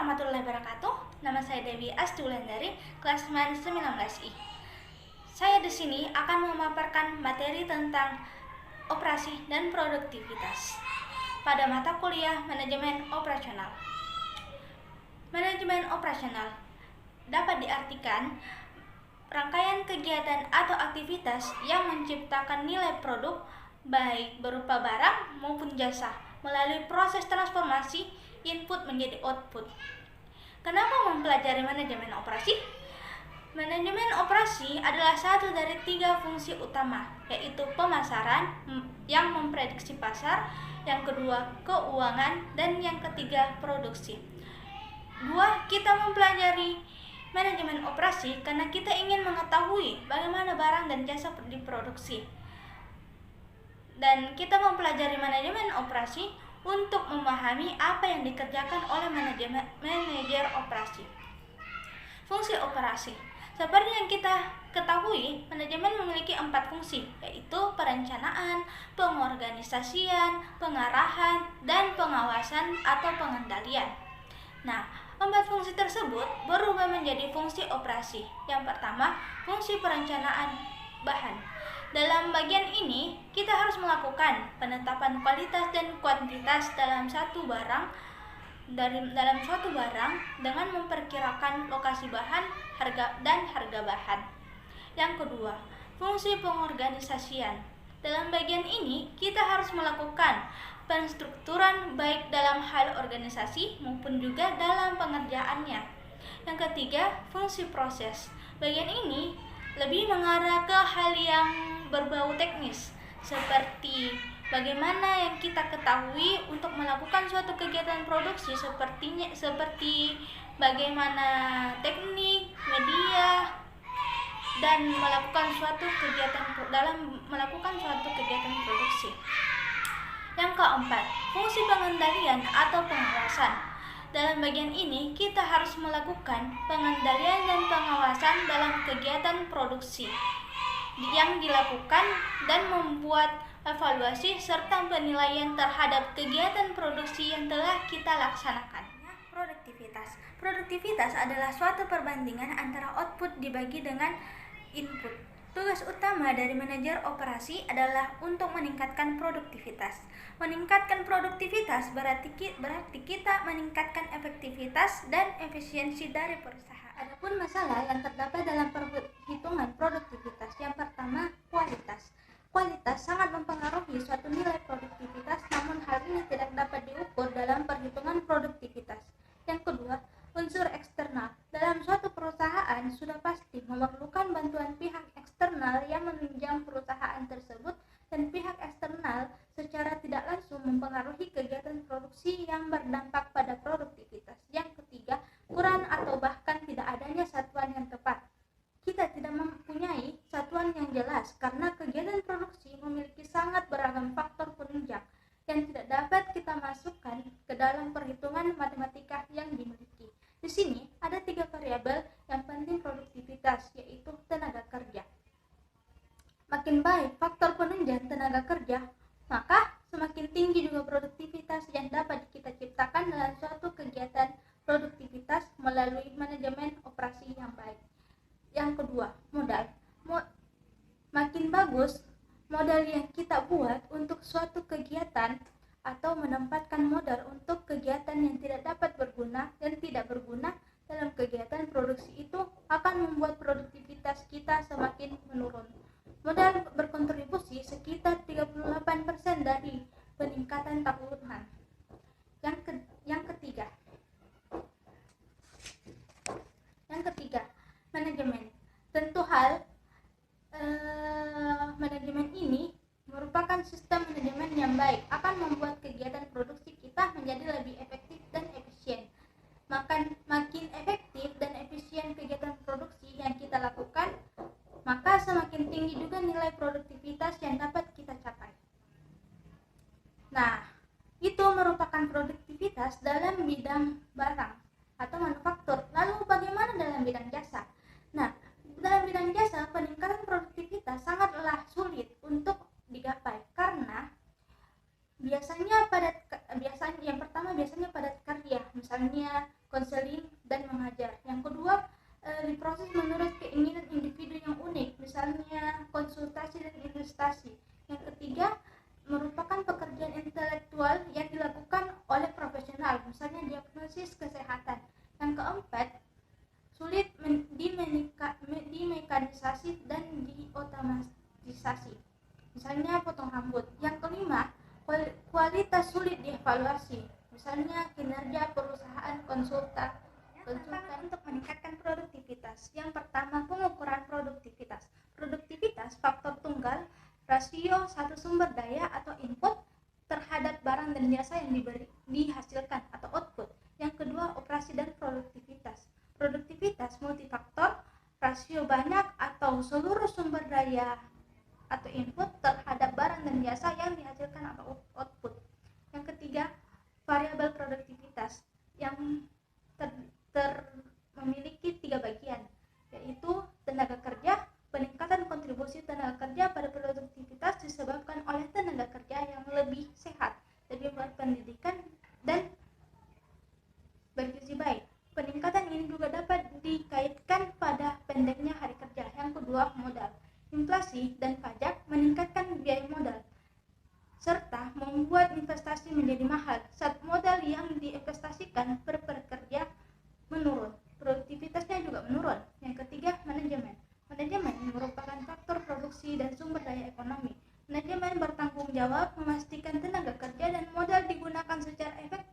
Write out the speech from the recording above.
warahmatullahi wabarakatuh. Nama saya Dewi Astulandari, kelas 19I. Saya di sini akan memaparkan materi tentang operasi dan produktivitas pada mata kuliah Manajemen Operasional. Manajemen operasional dapat diartikan rangkaian kegiatan atau aktivitas yang menciptakan nilai produk baik berupa barang maupun jasa melalui proses transformasi input menjadi output. Kenapa mempelajari manajemen operasi? Manajemen operasi adalah satu dari 3 fungsi utama, yaitu pemasaran yang memprediksi pasar, yang kedua keuangan, dan yang ketiga produksi. Kita mempelajari manajemen operasi karena kita ingin mengetahui bagaimana barang dan jasa diproduksi. Dan kita mempelajari manajemen operasi untuk memahami apa yang dikerjakan oleh manajer operasi. Fungsi operasi. Seperti yang kita ketahui, manajemen memiliki 4 fungsi, yaitu perencanaan, pengorganisasian, pengarahan, dan pengawasan atau pengendalian. Nah, 4 fungsi tersebut berubah menjadi fungsi operasi. Yang pertama, fungsi perencanaan bahan. Dalam bagian ini, kita harus melakukan penetapan kualitas dan kuantitas dalam suatu barang dengan memperkirakan lokasi bahan, harga bahan. Yang kedua, fungsi pengorganisasian. Dalam bagian ini, kita harus melakukan penstrukturan baik dalam hal organisasi maupun juga dalam pengerjaannya. Yang ketiga, fungsi proses. Bagian ini lebih mengarah ke hal yang berbau teknis, seperti bagaimana yang kita ketahui untuk melakukan suatu kegiatan produksi, seperti bagaimana teknik, media, dan melakukan suatu kegiatan produksi. Yang keempat, fungsi pengendalian atau pengawasan. Dalam bagian ini, kita harus melakukan pengendalian dan pengawasan dalam kegiatan produksi yang dilakukan dan membuat evaluasi serta penilaian terhadap kegiatan produksi yang telah kita laksanakan. Produktivitas. Produktivitas adalah suatu perbandingan antara output dibagi dengan input. Tugas utama dari manajer operasi adalah untuk meningkatkan produktivitas. Meningkatkan produktivitas berarti kita meningkatkan efektivitas dan efisiensi dari perusahaan. Adapun masalah yang terdapat dalam perhitungan produktivitas, yang pertama, kualitas. Kualitas sangat mempengaruhi suatu nilai produktivitas, namun hal ini tidak dapat diukur dalam perhitungan produktivitas. Yang kedua, unsur eksternal. Dalam suatu perusahaan sudah pasti memerlukan bantuan pihak eksternal yang menunjang perusahaan tersebut, dan pihak eksternal secara tidak langsung mempengaruhi kegiatan produksi yang berdampak pada produktivitas. Yang ketiga, kurang atau bahkan tidak adanya satuan yang tepat. Kita tidak mempunyai satuan yang jelas karena kegiatan produksi memiliki sangat beragam faktor penunjang yang tidak dapat kita masukkan ke dalam perhitungan matematika yang dimiliki. Di sini ada 3 variabel yang penting produktivitas, yaitu tenaga kerja. Makin baik faktor penunjang tenaga kerja, maka semakin tinggi juga produktivitas yang dapat kita ciptakan dalam suatu kegiatan produktivitas melalui manajemen operasi yang baik. Yang kedua, modal. Makin bagus modal yang kita buat untuk suatu kegiatan atau menempatkan modal untuk kegiatan yang tidak dapat berguna dan tidak berguna dalam kegiatan produksi, itu akan membuat produktivitas kita semakin menurun. Modal berkontribusi sekitar 38% dari peningkatan tahunan. Yang ketiga, manajemen. Tentu hal manajemen ini merupakan sistem manajemen yang baik, akan membuat kegiatan produksi kita menjadi lebih efektif dan efisien. Makin efektif dan efisien kegiatan produksi yang kita lakukan, maka semakin tinggi juga nilai produktivitas yang dapat kita capai. Nah, itu merupakan produktivitas dalam bidang barang atau manufaktur. Lalu bagaimana dalam bidang jasa? Nah, dalam bidang jasa, peningkatan produktivitas sangatlah sulit untuk digapai karena biasanya padat karya. Misalnya misalnya konseling dan mengajar. Yang kedua, diproses menurut keinginan individu yang unik, misalnya konsultasi dan investasi. Yang ketiga, merupakan pekerjaan intelektual yang dilakukan oleh profesional, misalnya diagnosis kesehatan. Yang keempat, sulit dimekanisasi dan diotomatisasi, misalnya potong rambut. Yang kelima, kualitas sulit dievaluasi, misalnya kinerja perusahaan konsultan untuk meningkatkan produktivitas. Yang pertama, pengukuran produktivitas. Produktivitas faktor tunggal rasio satu sumber daya atau input terhadap barang dan jasa yang dihasilkan atau output. Yang kedua, operasi dan produktivitas. Produktivitas multifaktor, rasio banyak atau seluruh sumber daya atau input terhadap barang dan jasa yang dihasilkan atau output. Yang ketiga, variabel produktivitas yang memiliki 3 bagian, yaitu tenaga kerja. Peningkatan kontribusi tenaga kerja pada produktivitas disebabkan oleh tenaga kerja yang lebih sehat, lebih berpendidikan, dan bergizi baik. Peningkatan ini juga dapat dikaitkan pada pendeknya hari kerja. Yang kedua, modal. Inflasi dan pajak meningkatkan biaya modal serta membuat investasi menjadi mahal saat modal yang diinvestasikan per pekerja menurun. Produktivitasnya juga menurun. Yang ketiga, manajemen. Manajemen merupakan faktor produksi dan sumber daya ekonomi. Manajemen bertanggung jawab memastikan tenaga kerja dan modal digunakan secara efektif